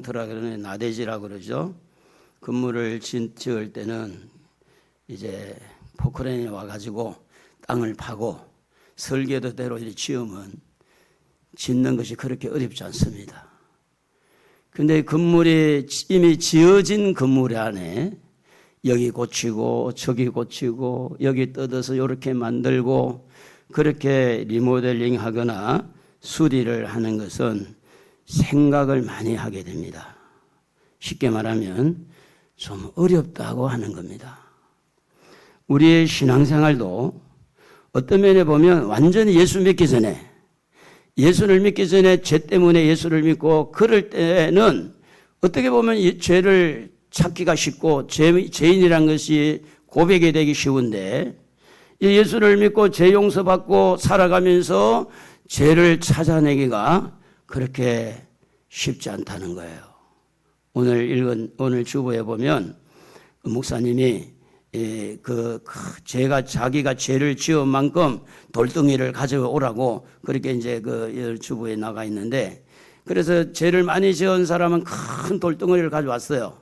들어 그러는 나대지라고 그러죠. 건물을 지을 때는 이제 포크레인이 와가지고 땅을 파고 설계도대로 이렇게 지으면 짓는 것이 그렇게 어렵지 않습니다. 근데 건물이 이미 지어진 건물 안에 여기 고치고 저기 고치고 여기 뜯어서 이렇게 만들고 그렇게 리모델링 하거나 수리를 하는 것은 생각을 많이 하게 됩니다. 쉽게 말하면 좀 어렵다고 하는 겁니다. 우리의 신앙생활도 어떤 면에 보면 완전히 예수 믿기 전에, 예수를 믿기 전에 죄 때문에 예수를 믿고 그럴 때는 어떻게 보면 죄를 찾기가 쉽고 죄인이란 것이 고백이 되기 쉬운데, 예수를 믿고 죄 용서받고 살아가면서 죄를 찾아내기가 그렇게 쉽지 않다는 거예요. 오늘 읽은 오늘 주보에 보면 목사님이 자기가 죄를 지은 만큼 돌덩이를 가져오라고 그렇게 이제 그 주보에 나가 있는데, 그래서 죄를 많이 지은 사람은 큰 돌덩이를 가져왔어요.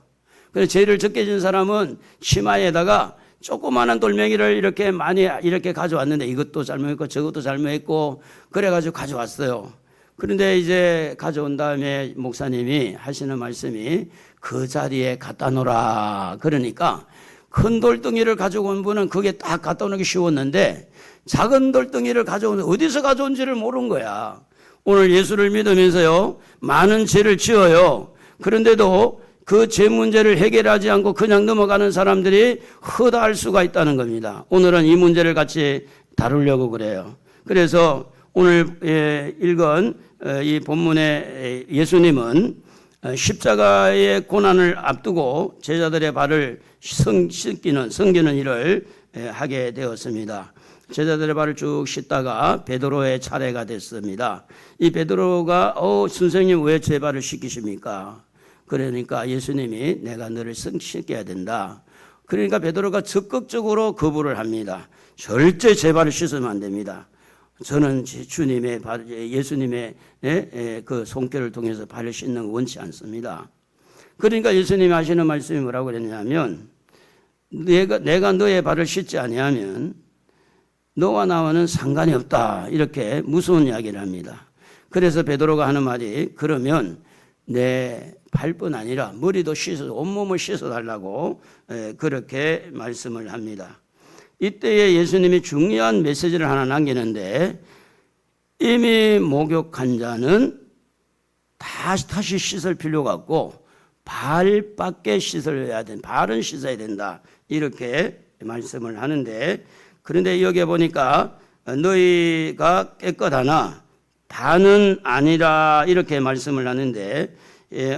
그래서 죄를 적게 지은 사람은 치마에다가 조그마한 돌멩이를 이렇게 많이 이렇게 가져왔는데, 이것도 잘못했고 저것도 잘못했고 그래가지고 가져왔어요. 그런데 이제 가져온 다음에 목사님이 하시는 말씀이 그 자리에 갖다 놓으라. 그러니까 큰 돌덩이를 가지고 온 분은 그게 딱 갖다 놓기 쉬웠는데, 작은 돌덩이를 가져온 어디서 가져온지를 모르는 거야. 오늘 예수를 믿으면서요 많은 죄를 지어요. 그런데도 그 죄 문제를 해결하지 않고 그냥 넘어가는 사람들이 허다할 수가 있다는 겁니다. 오늘은 이 문제를 같이 다루려고 그래요. 그래서 오늘 읽은 이 본문의 예수님은 십자가의 고난을 앞두고 제자들의 발을 섬기는 일을 하게 되었습니다. 제자들의 발을 쭉 씻다가 베드로의 차례가 됐습니다. 이 베드로가 선생님 왜 제 발을 씻기십니까? 그러니까 예수님이 내가 너를 씻겨야 된다. 그러니까 베드로가 적극적으로 거부를 합니다. 절대 제 발을 씻으면 안 됩니다. 저는 주님의 예수님의 그 손길을 통해서 발을 씻는 거 원치 않습니다. 그러니까 예수님이 하시는 말씀이 뭐라고 그랬냐면, 내가 너의 발을 씻지 아니하면 너와 나와는 상관이 없다. 이렇게 무서운 이야기를 합니다. 그래서 베드로가 하는 말이, 그러면 내 발뿐 아니라 머리도 씻어서 온몸을 씻어달라고 그렇게 말씀을 합니다. 이때에 예수님이 중요한 메시지를 하나 남기는데, 이미 목욕한 자는 다시 씻을 필요가 없고 발밖에 씻어야 된다. 발은 씻어야 된다. 이렇게 말씀을 하는데, 그런데 여기에 보니까 너희가 깨끗하나 다는 아니라 이렇게 말씀을 하는데,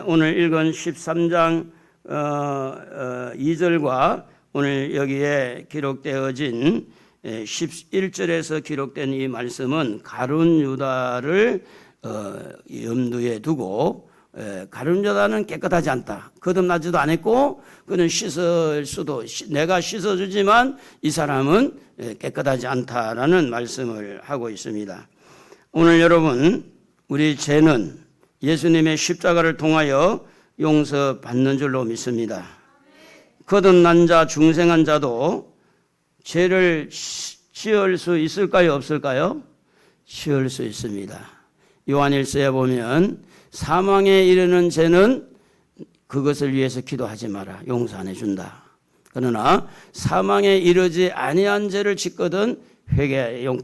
오늘 읽은 13장 2절과 오늘 여기에 기록되어진 11절에서 기록된 이 말씀은 가룟 유다를 염두에 두고, 가룟 유다는 깨끗하지 않다. 거듭나지도 않았고 그는 씻을 수도, 내가 씻어주지만 이 사람은 깨끗하지 않다라는 말씀을 하고 있습니다. 오늘 여러분, 우리 죄는 예수님의 십자가를 통하여 용서받는 줄로 믿습니다. 거듭난 자, 중생한 자도 죄를 지을 수 있을까요? 없을까요? 지을 수 있습니다. 요한일서에 보면 사망에 이르는 죄는 그것을 위해서 기도하지 마라. 용서 안 해준다. 그러나 사망에 이르지 아니한 죄를 짓거든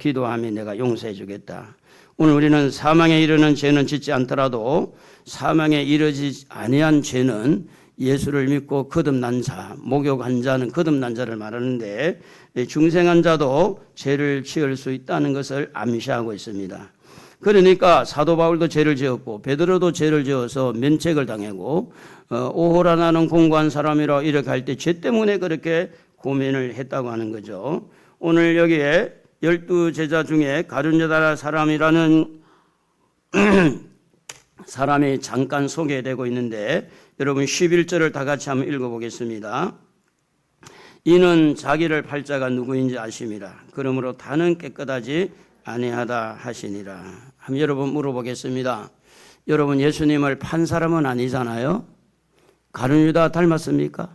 기도하면 내가 용서해 주겠다. 오늘 우리는 사망에 이르는 죄는 짓지 않더라도 사망에 이르지 아니한 죄는 예수를 믿고 거듭난 자, 목욕한 자는 거듭난 자를 말하는데, 중생한 자도 죄를 지을 수 있다는 것을 암시하고 있습니다. 그러니까 사도 바울도 죄를 지었고 베드로도 죄를 지어서 면책을 당하고 오호라 나는 공고한 사람이라 이렇게 할 때 죄 때문에 그렇게 고민을 했다고 하는 거죠. 오늘 여기에 12제자 중에 가룟 유다 사람이라는 사람이 잠깐 소개되고 있는데, 여러분 11절을 다 같이 한번 읽어보겠습니다. 이는 자기를 팔자가 누구인지 아심이라. 그러므로 다는 깨끗하지 아니하다 하시니라. 한번 여러분 물어보겠습니다. 여러분 예수님을 판 사람은 아니잖아요. 가룟 유다 닮았습니까?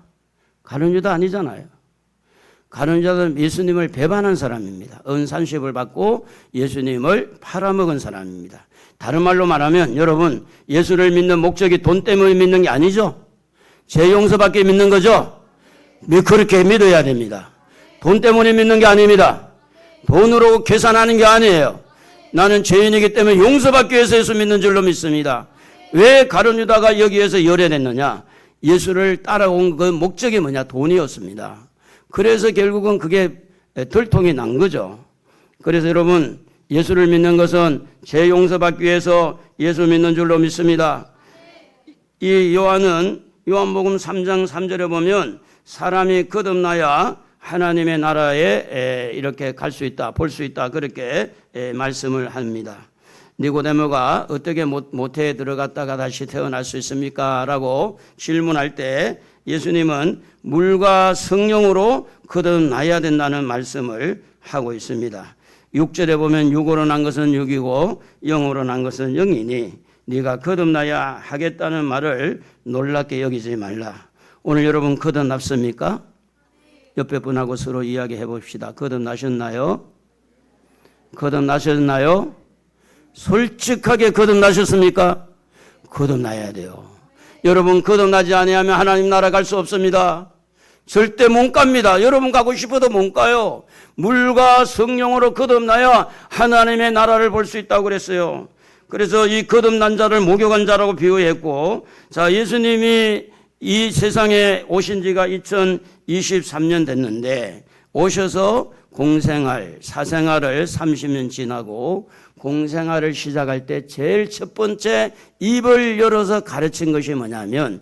가룟 유다 아니잖아요. 가룟 유다는 예수님을 배반한 사람입니다. 은산십을 받고 예수님을 팔아먹은 사람입니다. 다른 말로 말하면 여러분 예수를 믿는 목적이 돈 때문에 믿는 게 아니죠. 죄 용서받기 믿는 거죠. 그렇게 믿어야 됩니다. 돈 때문에 믿는 게 아닙니다. 돈으로 계산하는 게 아니에요. 나는 죄인이기 때문에 용서받기 위해서 예수 믿는 줄로 믿습니다. 왜 가룟 유다가 여기에서 열애냈느냐? 예수를 따라온 그 목적이 뭐냐? 돈이었습니다. 그래서 결국은 그게 들통이 난 거죠. 그래서 여러분 예수를 믿는 것은 죄 용서받기 위해서 예수 믿는 줄로 믿습니다. 이 요한복음 3장 3절에 보면 사람이 거듭나야 하나님의 나라에 이렇게 갈 수 있다, 볼 수 있다, 그렇게 말씀을 합니다. 니고데모가 어떻게 모태에 들어갔다가 다시 태어날 수 있습니까? 라고 질문할 때 예수님은 물과 성령으로 거듭나야 된다는 말씀을 하고 있습니다. 6절에 보면 육으로 난 것은 육이고 영으로 난 것은 영이니 네가 거듭나야 하겠다는 말을 놀랍게 여기지 말라. 오늘 여러분 거듭났습니까? 옆에 분하고 서로 이야기해 봅시다. 거듭나셨나요? 거듭나셨나요? 솔직하게 거듭나셨습니까? 거듭나야 돼요. 여러분 거듭나지 아니하면 하나님 나라 갈 수 없습니다. 절대 못 갑니다. 여러분 가고 싶어도 못 가요. 물과 성령으로 거듭나야 하나님의 나라를 볼 수 있다고 그랬어요. 그래서 이 거듭난 자를 목욕한 자라고 비유했고, 자, 예수님이 이 세상에 오신 지가 2023년 됐는데 오셔서 공생활, 사생활을 30년 지나고 공생활을 시작할 때 제일 첫 번째 입을 열어서 가르친 것이 뭐냐면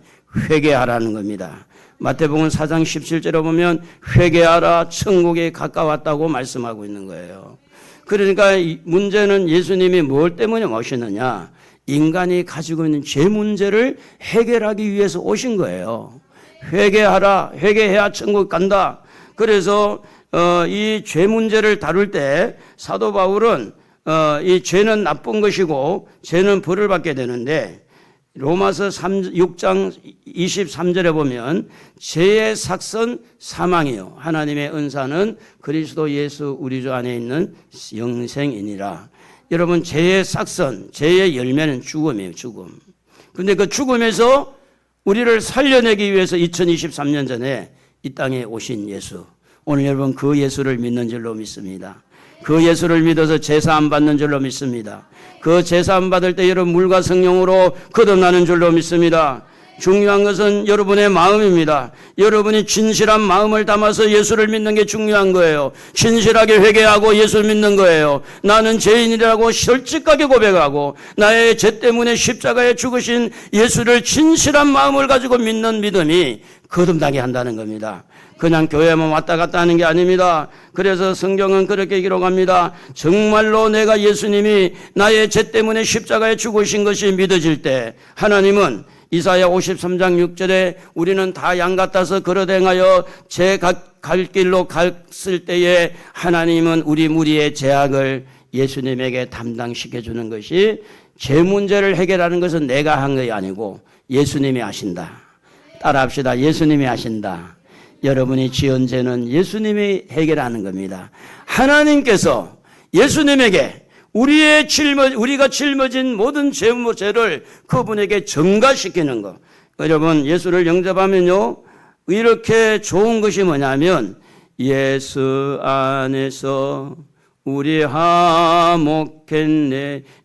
회개하라는 겁니다. 마태복음 4장 17절에 보면 회개하라 천국에 가까웠다고 말씀하고 있는 거예요. 그러니까 문제는 예수님이 뭘 때문에 오시느냐? 인간이 가지고 있는 죄 문제를 해결하기 위해서 오신 거예요. 회개하라, 회개해야 천국 간다. 그래서 이 죄 문제를 다룰 때 사도 바울은 이 죄는 나쁜 것이고 죄는 벌을 받게 되는데 로마서 6장 23절에 보면 죄의 삭선 사망이요 하나님의 은사는 그리스도 예수 우리 주 안에 있는 영생이니라. 여러분 죄의 삭선, 죄의 열매는 죽음이에요. 죽음. 그런데 그 죽음에서 우리를 살려내기 위해서 2023년 전에 이 땅에 오신 예수, 오늘 여러분 그 예수를 믿는 줄로 믿습니다. 그 예수를 믿어서 제사함 받는 줄로 믿습니다. 그 제사함 받을 때 여러분 물과 성령으로 거듭나는 줄로 믿습니다. 중요한 것은 여러분의 마음입니다. 여러분이 진실한 마음을 담아서 예수를 믿는 게 중요한 거예요. 진실하게 회개하고 예수를 믿는 거예요. 나는 죄인이라고 솔직하게 고백하고 나의 죄 때문에 십자가에 죽으신 예수를 진실한 마음을 가지고 믿는 믿음이 거듭나게 한다는 겁니다. 그냥 교회만 왔다 갔다 하는 게 아닙니다. 그래서 성경은 그렇게 기록합니다. 정말로 내가 예수님이 나의 죄 때문에 십자가에 죽으신 것이 믿어질 때 하나님은 이사야 53장 6절에 우리는 다 양 같아서 걸어댕하여 제 갈 길로 갔을 때에 하나님은 우리 무리의 죄악을 예수님에게 담당시켜 주는 것이 죄 문제를 해결하는 것은 내가 한 것이 아니고 예수님이 하신다. 따라합시다. 예수님이 하신다. 여러분이 지은 죄는 예수님이 해결하는 겁니다. 하나님께서 예수님에게 우리가 짊어진 모든 죄를 그분에게 전가시키는 것. 여러분 예수를 영접하면요 이렇게 좋은 것이 뭐냐면 예수 안에서 우리 화목했네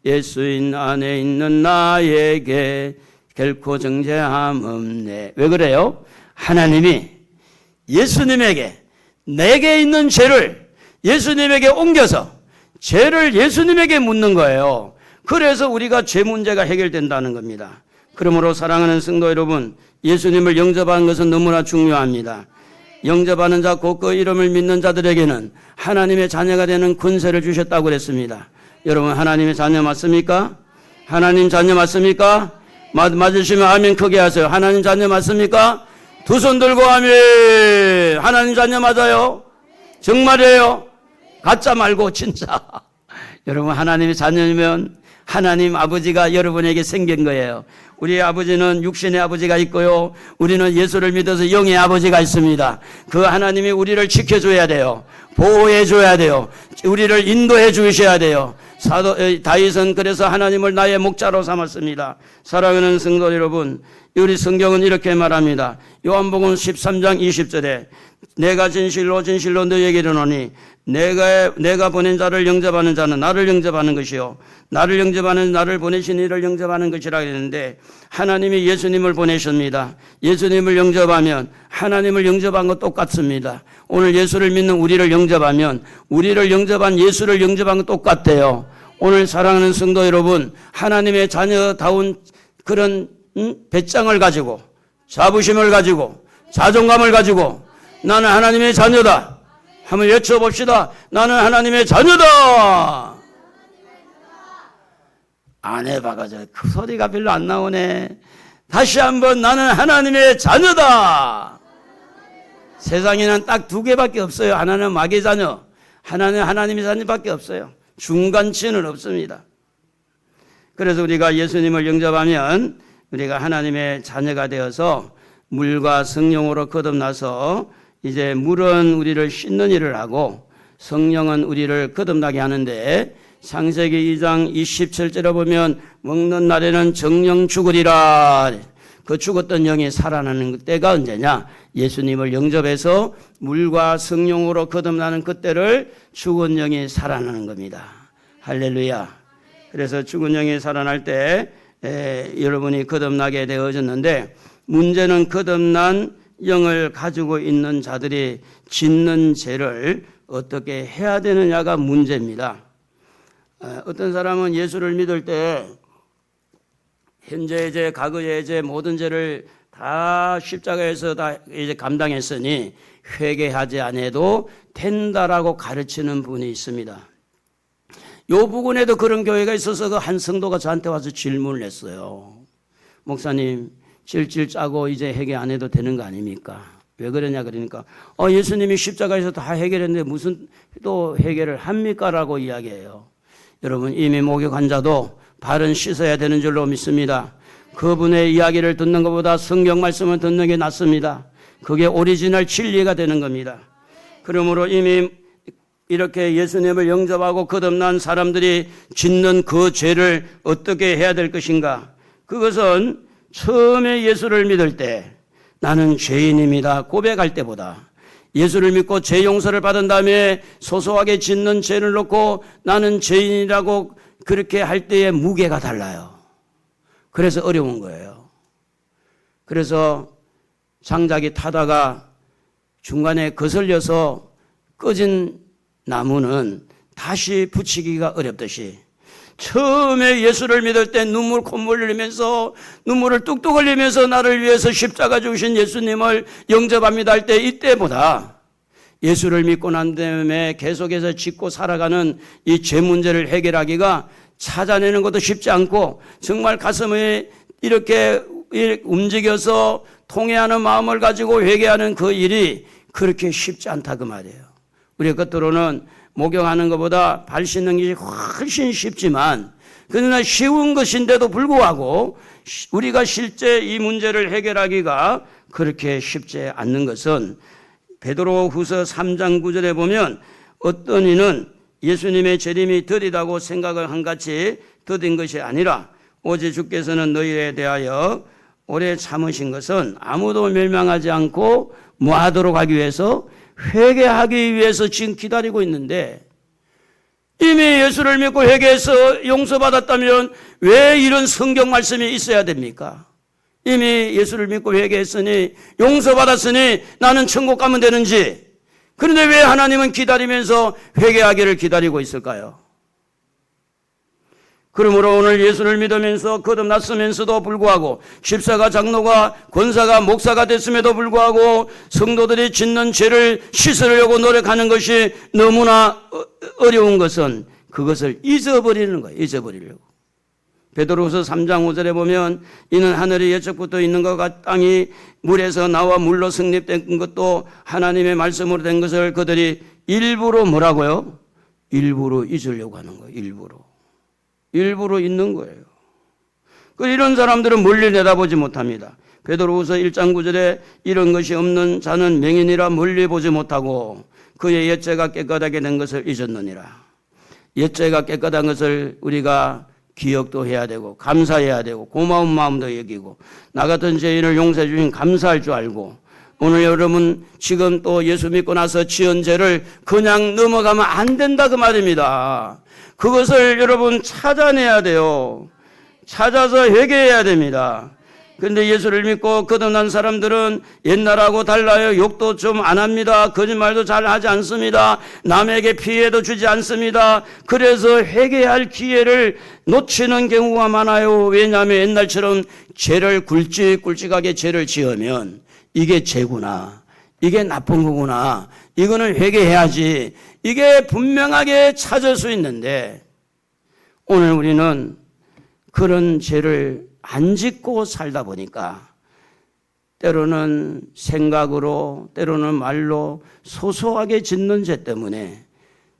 예수인 안에 있는 나에게 결코 정죄함 없네. 왜 그래요? 하나님이 예수님에게 내게 있는 죄를 예수님에게 옮겨서 죄를 예수님에게 묻는 거예요. 그래서 우리가 죄 문제가 해결된다는 겁니다. 그러므로 사랑하는 성도 여러분, 예수님을 영접하는 것은 너무나 중요합니다. 영접하는 자 곧 그 이름을 믿는 자들에게는 하나님의 자녀가 되는 권세를 주셨다고 그랬습니다. 여러분 하나님의 자녀 맞습니까? 하나님 자녀 맞습니까? 맞으시면 아멘 크게 하세요. 하나님 자녀 맞습니까? 두 손 들고 아멘. 하나님 자녀 맞아요? 정말이에요? 가짜 말고 진짜. 여러분 하나님의 자녀면 하나님 아버지가 여러분에게 생긴 거예요. 우리 아버지는 육신의 아버지가 있고요. 우리는 예수를 믿어서 영의 아버지가 있습니다. 그 하나님이 우리를 지켜줘야 돼요. 보호해줘야 돼요. 우리를 인도해 주셔야 돼요. 다윗은 그래서 하나님을 나의 목자로 삼았습니다. 사랑하는 성도 여러분, 우리 성경은 이렇게 말합니다. 요한복음 13장 20절에 내가 진실로 진실로 너희에게 이르노니 내가 보낸 자를 영접하는 자는 나를 영접하는 것이요 나를 영접하는 나를 보내신 이를 영접하는 것이라 했는데, 하나님이 예수님을 보내십니다. 예수님을 영접하면 하나님을 영접한 것 똑같습니다. 오늘 예수를 믿는 우리를 영접하면 우리를 영접한 예수를 영접한 것 똑같아요. 오늘 사랑하는 성도 여러분, 하나님의 자녀다운 그런 배짱을 가지고, 자부심을 가지고, 자존감을 가지고 나는 하나님의 자녀다 한번 외쳐봅시다. 나는 하나님의 자녀다. 안 해봐가지고 그 소리가 별로 안 나오네. 다시 한번 나는 하나님의 자녀다. 세상에는 딱 두 개밖에 없어요. 하나는 마귀의 자녀, 하나는 하나님의 자녀밖에 없어요. 중간치는 없습니다. 그래서 우리가 예수님을 영접하면 우리가 하나님의 자녀가 되어서 물과 성령으로 거듭나서 이제 물은 우리를 씻는 일을 하고 성령은 우리를 거듭나게 하는데, 창세기 2장 27절에 보면 먹는 날에는 정령 죽으리라. 그 죽었던 영이 살아나는 때가 언제냐? 예수님을 영접해서 물과 성령으로 거듭나는 그때를 죽은 영이 살아나는 겁니다. 할렐루야. 그래서 죽은 영이 살아날 때 여러분이 거듭나게 되어졌는데, 문제는 거듭난 영을 가지고 있는 자들이 짓는 죄를 어떻게 해야 되느냐가 문제입니다. 어떤 사람은 예수를 믿을 때 현재의 죄, 과거의 죄, 모든 죄를 다 십자가에서 다 이제 감당했으니 회개하지 않아도 된다라고 가르치는 분이 있습니다. 요 부분에도 그런 교회가 있어서 그 한 성도가 저한테 와서 질문을 했어요. 목사님, 질질 짜고 이제 회개 안 해도 되는 거 아닙니까? 왜 그러냐 그러니까 예수님이 십자가에서 다 해결했는데 무슨 또 해결을 합니까? 라고 이야기해요. 여러분, 이미 목욕한 자도 발은 씻어야 되는 줄로 믿습니다. 그분의 이야기를 듣는 것보다 성경 말씀을 듣는 게 낫습니다. 그게 오리지널 진리가 되는 겁니다. 그러므로 이미 이렇게 예수님을 영접하고 거듭난 사람들이 짓는 그 죄를 어떻게 해야 될 것인가? 그것은 처음에 예수를 믿을 때 나는 죄인입니다 고백할 때보다, 예수를 믿고 죄 용서를 받은 다음에 소소하게 짓는 죄를 놓고 나는 죄인이라고 그렇게 할 때의 무게가 달라요. 그래서 어려운 거예요. 그래서 장작이 타다가 중간에 거슬려서 꺼진 나무는 다시 붙이기가 어렵듯이, 처음에 예수를 믿을 때 눈물 콧물 흘리면서 눈물을 뚝뚝 흘리면서 나를 위해서 십자가 주신 예수님을 영접합니다 할 때 이때보다 예수를 믿고 난 다음에 계속해서 짓고 살아가는 이 죄 문제를 해결하기가 찾아내는 것도 쉽지 않고, 정말 가슴에 이렇게 움직여서 통회하는 마음을 가지고 회개하는 그 일이 그렇게 쉽지 않다 그 말이에요. 우리가 겉으로는 목욕하는 것보다 발 씻는 게 훨씬 쉽지만, 그러나 쉬운 것인데도 불구하고 우리가 실제 이 문제를 해결하기가 그렇게 쉽지 않는 것은, 베드로후서 3장 9절에 보면 어떤 이는 예수님의 재림이 더디다고 생각을 한 같이 더딘 것이 아니라 오직 주께서는 너희에 대하여 오래 참으신 것은 아무도 멸망하지 않고 무하도록 하기 위해서, 회개하기 위해서 지금 기다리고 있는데, 이미 예수를 믿고 회개해서 용서받았다면 왜 이런 성경 말씀이 있어야 됩니까? 이미 예수를 믿고 회개했으니 용서받았으니 나는 천국 가면 되는지, 그런데 왜 하나님은 기다리면서 회개하기를 기다리고 있을까요? 그러므로 오늘 예수를 믿으면서 거듭났으면서도 불구하고, 집사가, 장로가, 권사가, 목사가 됐음에도 불구하고 성도들이 짓는 죄를 씻으려고 노력하는 것이 너무나 어려운 것은 그것을 잊어버리는 거예요. 잊어버리려고. 베드로후서 3장 5절에 보면 이는 하늘이 예적부터 있는 것과 땅이 물에서 나와 물로 성립된 것도 하나님의 말씀으로 된 것을 그들이 일부러 뭐라고요? 일부러 잊으려고 하는 거예요. 일부러. 일부러 있는 거예요. 이런 사람들은 멀리 내다보지 못합니다. 베드로후서 1장 9절에 이런 것이 없는 자는 맹인이라 멀리 보지 못하고 그의 옛죄가 깨끗하게 된 것을 잊었느니라. 옛죄가 깨끗한 것을 우리가 기억도 해야 되고 감사해야 되고 고마운 마음도 여기고 나 같은 죄인을 용서해 주신 감사할 줄 알고 오늘 여러분 지금 또 예수 믿고 나서 지은 죄를 그냥 넘어가면 안 된다 그 말입니다. 그것을 여러분 찾아내야 돼요. 찾아서 회개해야 됩니다. 그런데 예수를 믿고 거듭난 사람들은 옛날하고 달라요. 욕도 좀 안 합니다. 거짓말도 잘 하지 않습니다. 남에게 피해도 주지 않습니다. 그래서 회개할 기회를 놓치는 경우가 많아요. 왜냐하면 옛날처럼 죄를 굵직굵직하게 죄를 지으면 이게 죄구나, 이게 나쁜 거구나, 이거는 회개해야지, 이게 분명하게 찾을 수 있는데 오늘 우리는 그런 죄를 안 짓고 살다 보니까 때로는 생각으로 때로는 말로 소소하게 짓는 죄 때문에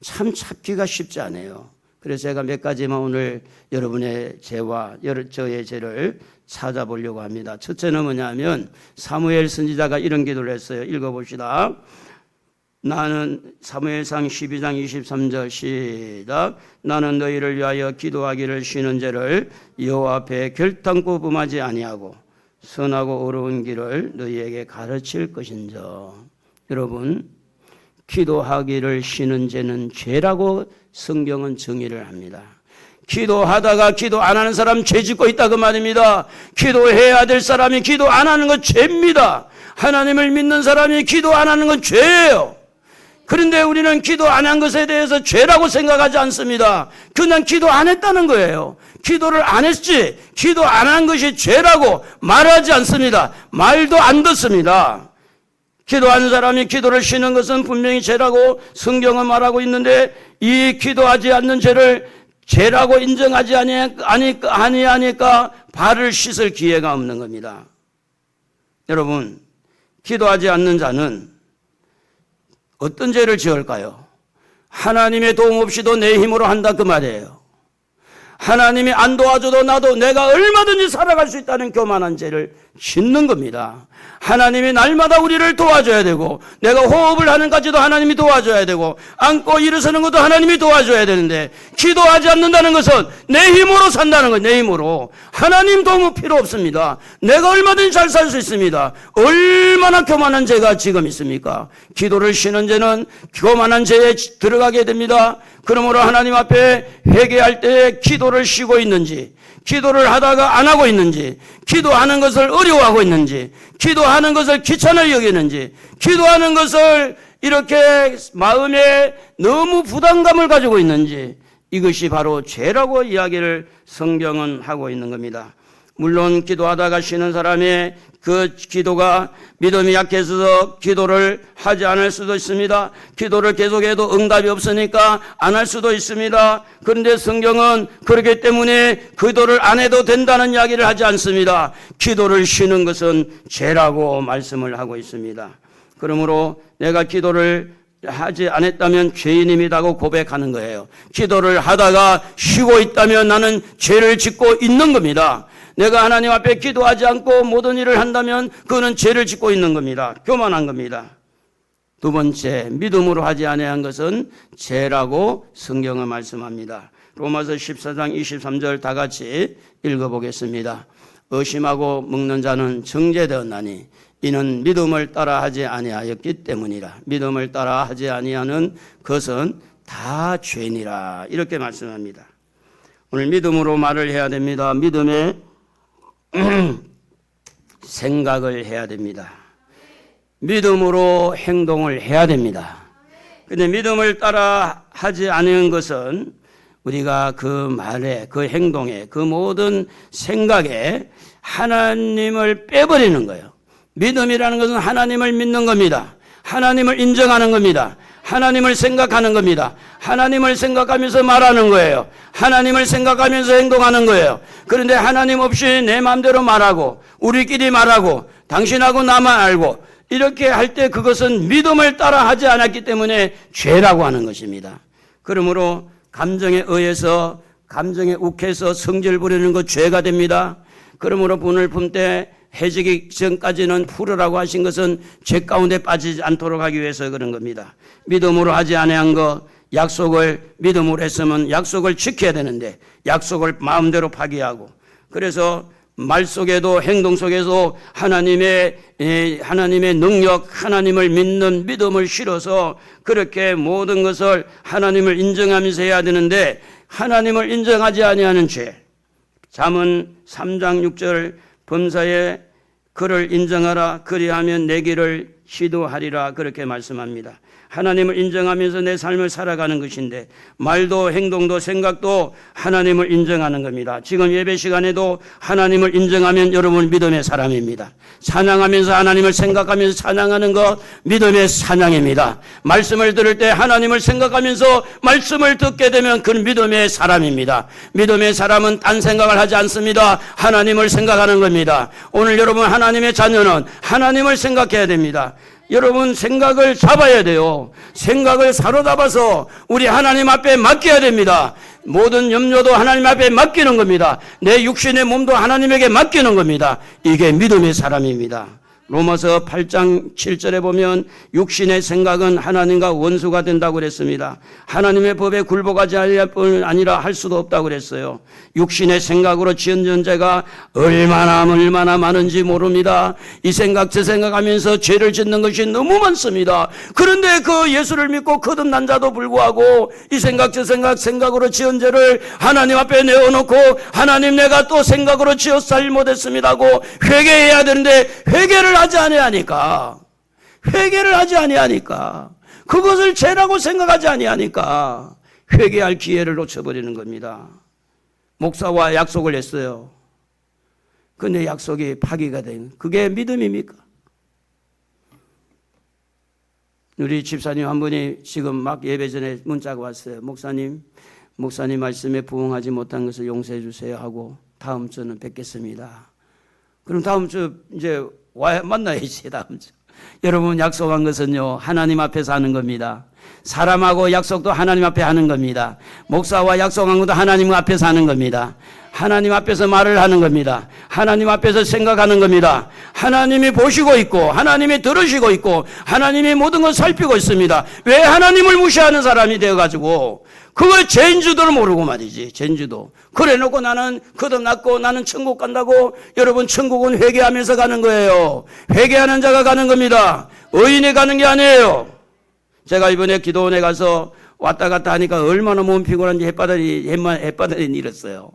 참 찾기가 쉽지 않아요. 그래서 제가 몇 가지만 오늘 여러분의 죄와 저의 죄를 찾아보려고 합니다. 첫째는 뭐냐면 사무엘 선지자가 이런 기도를 했어요. 읽어봅시다. 나는 사무엘상 12장 23절 시작. 나는 너희를 위하여 기도하기를 쉬는 죄를 여호와 앞에 결단코 범하지 아니하고 선하고 어려운 길을 너희에게 가르칠 것인저. 여러분, 기도하기를 쉬는 죄는 죄라고 성경은 정의를 합니다. 기도하다가 기도 안 하는 사람 죄 짓고 있다 그 말입니다. 기도해야 될 사람이 기도 안 하는 건 죄입니다. 하나님을 믿는 사람이 기도 안 하는 건 죄예요. 그런데 우리는 기도 안 한 것에 대해서 죄라고 생각하지 않습니다. 그냥 기도 안 했다는 거예요. 기도를 안 했지 기도 안 한 것이 죄라고 말하지 않습니다. 말도 안 듣습니다. 기도하는 사람이 기도를 쉬는 것은 분명히 죄라고 성경은 말하고 있는데 이 기도하지 않는 죄를 죄라고 인정하지 아니하니까 발을 씻을 기회가 없는 겁니다. 여러분, 기도하지 않는 자는 어떤 죄를 지을까요? 하나님의 도움 없이도 내 힘으로 한다 그 말이에요. 하나님이 안 도와줘도 나도 내가 얼마든지 살아갈 수 있다는 교만한 죄를 짓는 겁니다. 하나님이 날마다 우리를 도와줘야 되고 내가 호흡을 하는 까지도 하나님이 도와줘야 되고 앉고 일어서는 것도 하나님이 도와줘야 되는데 기도하지 않는다는 것은 내 힘으로 산다는 거예요. 내 힘으로. 하나님 도움 필요 없습니다. 내가 얼마든지 잘 살 수 있습니다. 얼마나 교만한 죄가 지금 있습니까? 기도를 쉬는 죄는 교만한 죄에 들어가게 됩니다. 그러므로 하나님 앞에 회개할 때 기도를 쉬고 있는지 기도를 하다가 안 하고 있는지 기도하는 것을 어려워하고 있는지 기도하는 것을 귀찮아 여기는지 기도하는 것을 이렇게 마음에 너무 부담감을 가지고 있는지 이것이 바로 죄라고 이야기를 성경은 하고 있는 겁니다. 물론 기도하다가 쉬는 사람의 그 기도가 믿음이 약해서 기도를 하지 않을 수도 있습니다. 기도를 계속해도 응답이 없으니까 안 할 수도 있습니다. 그런데 성경은 그렇기 때문에 기도를 안 해도 된다는 이야기를 하지 않습니다. 기도를 쉬는 것은 죄라고 말씀을 하고 있습니다. 그러므로 내가 기도를 하지 않았다면 죄인임이라고 고백하는 거예요. 기도를 하다가 쉬고 있다면 나는 죄를 짓고 있는 겁니다. 내가 하나님 앞에 기도하지 않고 모든 일을 한다면 그거는 죄를 짓고 있는 겁니다. 교만한 겁니다. 두 번째, 믿음으로 하지 아니한 것은 죄라고 성경은 말씀합니다. 로마서 14장 23절 다 같이 읽어보겠습니다. 의심하고 먹는 자는 정죄되었나니 이는 믿음을 따라 하지 아니하였기 때문이라. 믿음을 따라 하지 아니하는 것은 다 죄니라. 이렇게 말씀합니다. 오늘 믿음으로 말을 해야 됩니다. 믿음의 생각을 해야 됩니다. 믿음으로 행동을 해야 됩니다. 근데 믿음을 따라 하지 않은 것은 우리가 그 말에, 그 행동에, 그 모든 생각에 하나님을 빼버리는 거예요. 믿음이라는 것은 하나님을 믿는 겁니다. 하나님을 인정하는 겁니다. 하나님을 생각하는 겁니다. 하나님을 생각하면서 말하는 거예요. 하나님을 생각하면서 행동하는 거예요. 그런데 하나님 없이 내 마음대로 말하고 우리끼리 말하고 당신하고 나만 알고 이렇게 할 때 그것은 믿음을 따라 하지 않았기 때문에 죄라고 하는 것입니다. 그러므로 감정에 의해서 감정에 욱해서 성질 부리는 것 죄가 됩니다. 그러므로 분을 품되 해지기 전까지는 풀으라고 하신 것은 죄 가운데 빠지지 않도록 하기 위해서 그런 겁니다. 믿음으로 하지 아니한 것, 약속을 믿음으로 했으면 약속을 지켜야 되는데 약속을 마음대로 파기하고, 그래서 말 속에도 행동 속에도 하나님의 능력, 하나님을 믿는 믿음을 실어서 그렇게 모든 것을 하나님을 인정하면서 해야 되는데, 하나님을 인정하지 아니하는 죄, 잠언 3장 6절 범사에 그를 인정하라, 그리하면 내 길을 시도하리라, 그렇게 말씀합니다. 하나님을 인정하면서 내 삶을 살아가는 것인데, 말도 행동도 생각도 하나님을 인정하는 겁니다. 지금 예배 시간에도 하나님을 인정하면 여러분 믿음의 사람입니다. 찬양하면서 하나님을 생각하면서 찬양하는 것 믿음의 찬양입니다. 말씀을 들을 때 하나님을 생각하면서 말씀을 듣게 되면 그는 믿음의 사람입니다. 믿음의 사람은 딴 생각을 하지 않습니다. 하나님을 생각하는 겁니다. 오늘 여러분 하나님의 자녀는 하나님을 생각해야 됩니다. 여러분 생각을 잡아야 돼요. 생각을 사로잡아서 우리 하나님 앞에 맡겨야 됩니다. 모든 염려도 하나님 앞에 맡기는 겁니다. 내 육신의 몸도 하나님에게 맡기는 겁니다. 이게 믿음의 사람입니다. 로마서 8장 7절에 보면 육신의 생각은 하나님과 원수가 된다고 그랬습니다. 하나님의 법에 굴복하지 않을 뿐 아니라 할 수도 없다고 그랬어요. 육신의 생각으로 지은 죄가 얼마나 많은지 모릅니다. 이 생각 저 생각하면서 죄를 짓는 것이 너무 많습니다. 그런데 그 예수를 믿고 거듭난 자도 불구하고 이 생각 저 생각으로 지은 죄를 하나님 앞에 내어놓고, 하나님 내가 또 생각으로 지어서 잘못했습니다 하고 회개해야 되는데 회개를 하지 아니하니까, 그것을 죄라고 생각하지 아니하니까 회개할 기회를 놓쳐버리는 겁니다. 목사와 약속을 했어요. 근데 약속이 파기가 된, 그게 믿음입니까? 우리 집사님 한 분이 지금 막 예배 전에 문자가 왔어요. 목사님 말씀에 부응하지 못한 것을 용서해 주세요 하고 다음 주는 뵙겠습니다. 그럼 다음 주 이제 만나야지. 다음 주. 여러분 약속한 것은요 하나님 앞에서 하는 겁니다. 사람하고 약속도 하나님 앞에 하는 겁니다. 목사와 약속한 것도 하나님 앞에서 하는 겁니다. 하나님 앞에서 말을 하는 겁니다. 하나님 앞에서 생각하는 겁니다. 하나님이 보시고 있고 하나님이 들으시고 있고 하나님이 모든 걸 살피고 있습니다. 왜 하나님을 무시하는 사람이 되어가지고 그걸 죄인지도를 모르고 말이지. 죄인지도 그래 놓고 나는 거듭났고 나는 천국 간다고. 여러분 천국은 회개하면서 가는 거예요. 회개하는 자가 가는 겁니다. 의인이 가는 게 아니에요. 제가 이번에 기도원에 가서 왔다 갔다 하니까 얼마나 몸 피곤한지 햇바닥이 일었어요.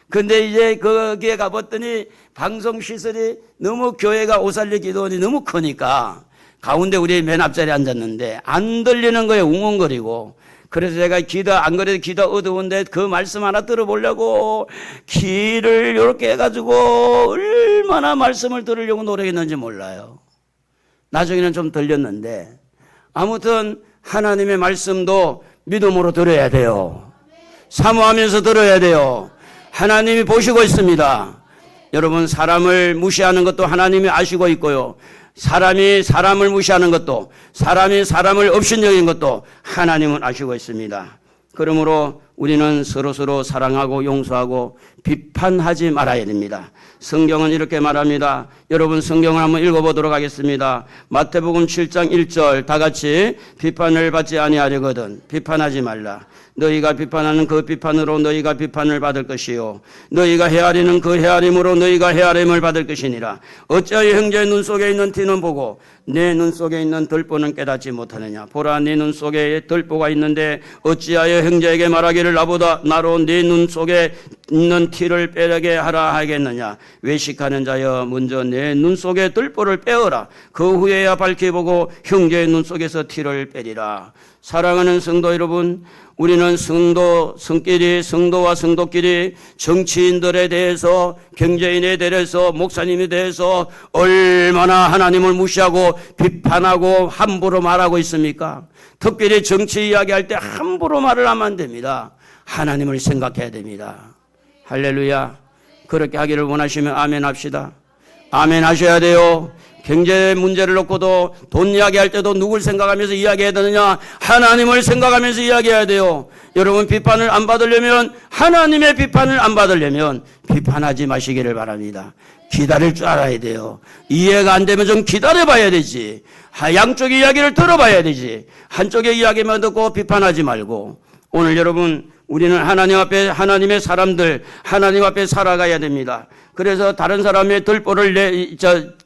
근데 이제 거기에 가봤더니 방송 시설이 너무, 교회가 오살리 기도원이 너무 크니까 가운데 우리 맨 앞자리에 앉았는데 안 들리는 거예요. 웅웅거리고. 그래서 제가 안 그래도 기도 어두운데 그 말씀 하나 들어보려고 귀를 이렇게 해가지고 얼마나 말씀을 들으려고 노력했는지 몰라요. 나중에는 좀 들렸는데, 아무튼 하나님의 말씀도 믿음으로 들어야 돼요. 사모하면서 들어야 돼요. 하나님이 보시고 있습니다. 여러분 사람을 무시하는 것도 하나님이 아시고 있고요. 사람이 사람을 무시하는 것도, 사람이 사람을 업신여긴 것도 하나님은 아시고 있습니다. 그러므로 우리는 서로서로 사랑하고 용서하고 비판하지 말아야 됩니다. 성경은 이렇게 말합니다. 여러분 성경을 한번 읽어보도록 하겠습니다. 마태복음 7장 1절 다 같이, 비판을 받지 아니하려거든 비판하지 말라. 너희가 비판하는 그 비판으로 너희가 비판을 받을 것이요 너희가 헤아리는 그 헤아림으로 너희가 헤아림을 받을 것이니라. 어찌하여 형제의 눈 속에 있는 티는 보고 내 눈 속에 있는 들보는 깨닫지 못하느냐. 보라, 네 눈 속에 들보가 있는데 어찌하여 형제에게 말하기를 나로 네 눈 속에 있는 티를 빼게 하라 하겠느냐. 외식하는 자여, 먼저 내 눈 속에 들보를 빼어라. 그 후에야 밝히 보고 형제의 눈 속에서 티를 빼리라. 사랑하는 성도 여러분, 우리는 성도와 성도끼리 정치인들에 대해서, 경제인에 대해서, 목사님에 대해서 얼마나 하나님을 무시하고 비판하고 함부로 말하고 있습니까? 특별히 정치 이야기할 때 함부로 말을 하면 안 됩니다. 하나님을 생각해야 됩니다. 할렐루야. 그렇게 하기를 원하시면 아멘 합시다. 아멘 하셔야 돼요. 경제 문제를 놓고도 돈 이야기할 때도 누굴 생각하면서 이야기해야 되느냐? 하나님을 생각하면서 이야기해야 돼요. 여러분, 비판을 안 받으려면, 하나님의 비판을 안 받으려면 비판하지 마시기를 바랍니다. 기다릴 줄 알아야 돼요. 이해가 안 되면 좀 기다려봐야 되지. 양쪽의 이야기를 들어봐야 되지. 한쪽의 이야기만 듣고 비판하지 말고. 오늘 여러분, 우리는 하나님 앞에, 하나님의 사람들, 하나님 앞에 살아가야 됩니다. 그래서 다른 사람의 들보를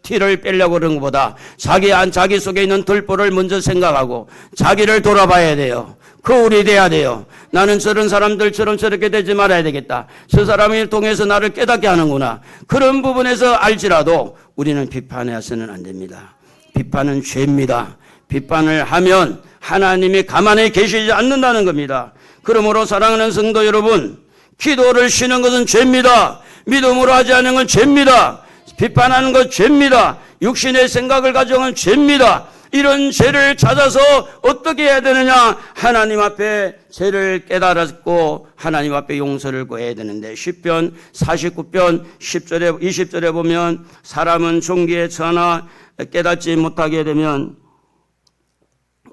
티를 빼려고 그런 것보다 자기 속에 있는 들보를 먼저 생각하고 자기를 돌아봐야 돼요. 거울이 돼야 돼요. 나는 저런 사람들처럼 저렇게 되지 말아야 되겠다. 저 사람을 통해서 나를 깨닫게 하는구나. 그런 부분에서 알지라도 우리는 비판해서는 안 됩니다. 비판은 죄입니다. 비판을 하면 하나님이 가만히 계시지 않는다는 겁니다. 그러므로 사랑하는 성도 여러분, 기도를 쉬는 것은 죄입니다. 믿음으로 하지 않는 건 죄입니다. 비판하는 건 죄입니다. 육신의 생각을 가져오는 죄입니다. 이런 죄를 찾아서 어떻게 해야 되느냐? 하나님 앞에 죄를 깨달았고 하나님 앞에 용서를 구해야 되는데, 시편 49편 10절에 20절에 보면 사람은 종기에 처하나 깨닫지 못하게 되면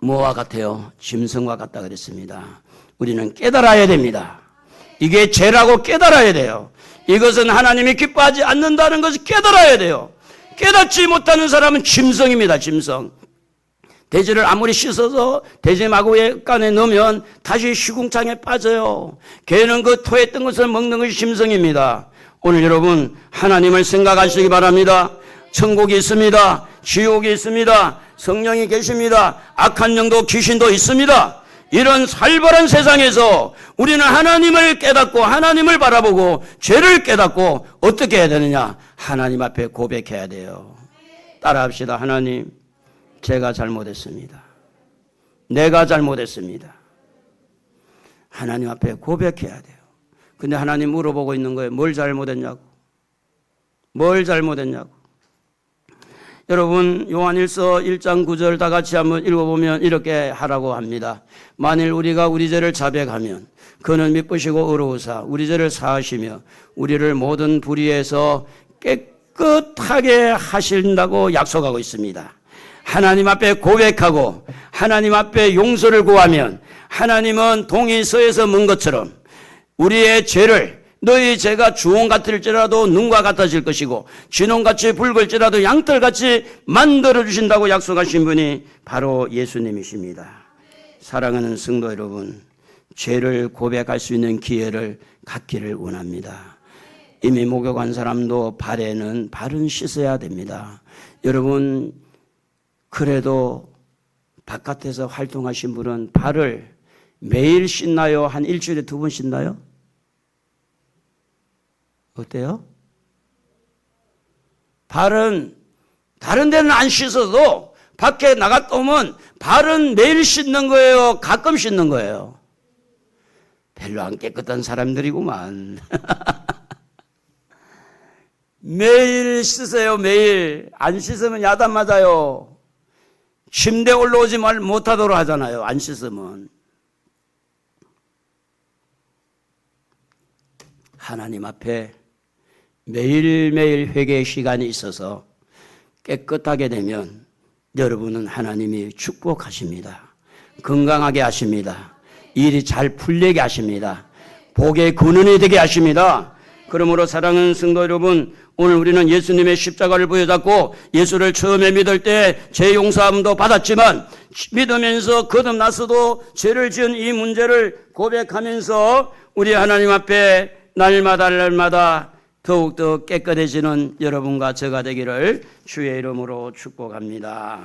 뭐와 같아요? 짐승과 같다 그랬습니다. 우리는 깨달아야 됩니다. 이게 죄라고 깨달아야 돼요. 이것은 하나님이 기뻐하지 않는다는 것을 깨달아야 돼요. 깨닫지 못하는 사람은 짐승입니다. 짐승. 돼지를 아무리 씻어서 돼지 마구간에 넣으면 다시 시궁창에 빠져요. 개는 그 토에 뜬 것을 먹는 것이 짐승입니다. 오늘 여러분, 하나님을 생각하시기 바랍니다. 천국이 있습니다. 지옥이 있습니다. 성령이 계십니다. 악한 영도 귀신도 있습니다. 이런 살벌한 세상에서 우리는 하나님을 깨닫고 하나님을 바라보고 죄를 깨닫고 어떻게 해야 되느냐? 하나님 앞에 고백해야 돼요. 따라합시다. 하나님, 제가 잘못했습니다. 내가 잘못했습니다. 하나님 앞에 고백해야 돼요. 근데 하나님 물어보고 있는 거예요. 뭘 잘못했냐고. 뭘 잘못했냐고. 여러분, 요한일서 1장 9절 다 같이 한번 읽어보면 이렇게 하라고 합니다. 만일 우리가 우리 죄를 자백하면 그는 미쁘시고 의로우사 우리 죄를 사하시며 우리를 모든 불의에서 깨끗하게 하신다고 약속하고 있습니다. 하나님 앞에 고백하고 하나님 앞에 용서를 구하면 하나님은 동이 서에서 먼 것처럼 우리의 죄를, 너희 죄가 주홍 같을지라도 눈과 같아질 것이고 진홍같이 붉을지라도 양털같이 만들어주신다고 약속하신 분이 바로 예수님이십니다. 사랑하는 성도 여러분, 죄를 고백할 수 있는 기회를 갖기를 원합니다. 이미 목욕한 사람도 발은 씻어야 됩니다. 여러분, 그래도 바깥에서 활동하신 분은 발을 매일 씻나요? 한 일주일에 2번 씻나요? 어때요? 발은 다른 데는 안 씻어도 밖에 나갔다 오면 발은 매일 씻는 거예요? 가끔 씻는 거예요? 별로 안 깨끗한 사람들이구만. 매일 씻어요. 매일. 안 씻으면 야단 맞아요. 침대 올라오지 못하도록 하잖아요. 안 씻으면. 하나님 앞에 매일매일 회개의 시간이 있어서 깨끗하게 되면 여러분은 하나님이 축복하십니다. 건강하게 하십니다. 일이 잘 풀리게 하십니다. 복의 근원이 되게 하십니다. 그러므로 사랑하는 성도 여러분, 오늘 우리는 예수님의 십자가를 부여잡고 예수를 처음에 믿을 때 죄 용서함도 받았지만 믿으면서 거듭나서도 죄를 지은 이 문제를 고백하면서 우리 하나님 앞에 날마다 더욱더 깨끗해지는 여러분과 저가 되기를 주의 이름으로 축복합니다.